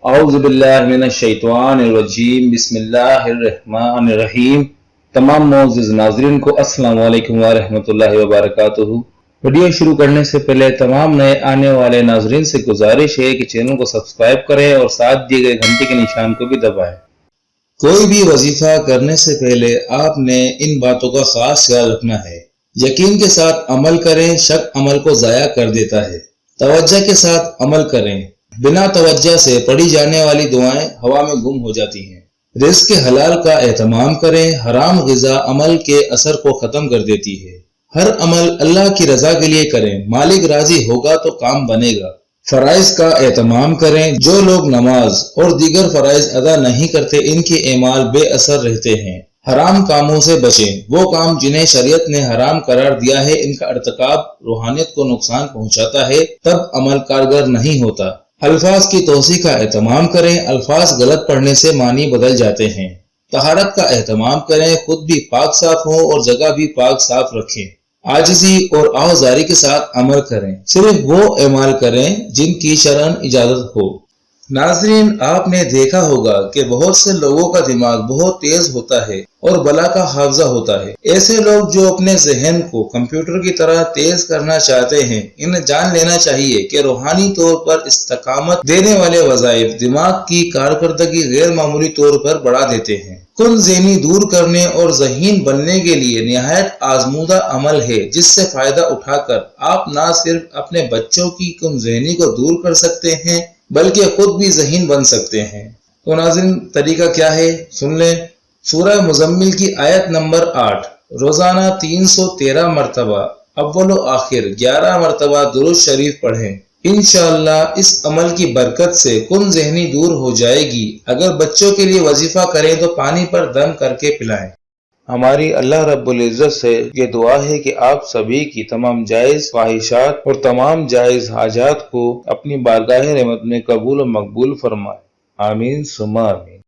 اعوذ باللہ من الشیطان الرجیم بسم اللہ الرحمن الرحیم۔ تمام معزز ناظرین کو السلام علیکم ورحمۃ اللہ وبرکاتہ۔ ویڈیو شروع کرنے سے پہلے تمام نئے آنے والے ناظرین سے گزارش ہے کہ چینل کو سبسکرائب کریں اور ساتھ دیے گئے گھنٹی کے نشان کو بھی دبائیں۔ کوئی بھی وظیفہ کرنے سے پہلے آپ نے ان باتوں کا خاص خیال رکھنا ہے۔ یقین کے ساتھ عمل کریں، شک عمل کو ضائع کر دیتا ہے۔ توجہ کے ساتھ عمل کریں، بنا توجہ سے پڑھی جانے والی دعائیں ہوا میں گم ہو جاتی ہیں۔ رزق حلال کا اہتمام کریں، حرام غذا عمل کے اثر کو ختم کر دیتی ہے۔ ہر عمل اللہ کی رضا کے لیے کریں، مالک راضی ہوگا تو کام بنے گا۔ فرائض کا اہتمام کریں، جو لوگ نماز اور دیگر فرائض ادا نہیں کرتے ان کے اعمال بے اثر رہتے ہیں۔ حرام کاموں سے بچیں، وہ کام جنہیں شریعت نے حرام قرار دیا ہے ان کا ارتکاب روحانیت کو نقصان پہنچاتا ہے، تب عمل کارگر نہیں ہوتا۔ الفاظ کی توسیع کا اہتمام کریں، الفاظ غلط پڑھنے سے معنی بدل جاتے ہیں۔ طہارت کا اہتمام کریں، خود بھی پاک صاف ہوں اور جگہ بھی پاک صاف رکھیں۔ عاجزی اور آہوازاری کے ساتھ عمل کریں، صرف وہ اعمال کریں جن کی شرعاً اجازت ہو۔ ناظرین، آپ نے دیکھا ہوگا کہ بہت سے لوگوں کا دماغ بہت تیز ہوتا ہے اور بلا کا حافظہ ہوتا ہے۔ ایسے لوگ جو اپنے ذہن کو کمپیوٹر کی طرح تیز کرنا چاہتے ہیں، انہیں جان لینا چاہیے کہ روحانی طور پر استقامت دینے والے وظائف دماغ کی کارکردگی غیر معمولی طور پر بڑھا دیتے ہیں۔ کن ذہنی دور کرنے اور ذہین بننے کے لیے نہایت آزمودہ عمل ہے، جس سے فائدہ اٹھا کر آپ نہ صرف اپنے بچوں کی کن ذہنی کو دور کر سکتے ہیں بلکہ خود بھی ذہین بن سکتے ہیں۔ تو ناظرین، طریقہ کیا ہے سن لیں۔ سورہ مزمل کی آیت نمبر 8 روزانہ 313 مرتبہ اول و آخر 11 مرتبہ درود شریف پڑھیں۔ انشاءاللہ اس عمل کی برکت سے کن ذہنی دور ہو جائے گی۔ اگر بچوں کے لیے وظیفہ کریں تو پانی پر دم کر کے پلائیں۔ ہماری اللہ رب العزت سے یہ دعا ہے کہ آپ سبھی کی تمام جائز خواہشات اور تمام جائز حاجات کو اپنی بارگاہ رحمت میں قبول و مقبول فرمائے۔ آمین ثم آمین۔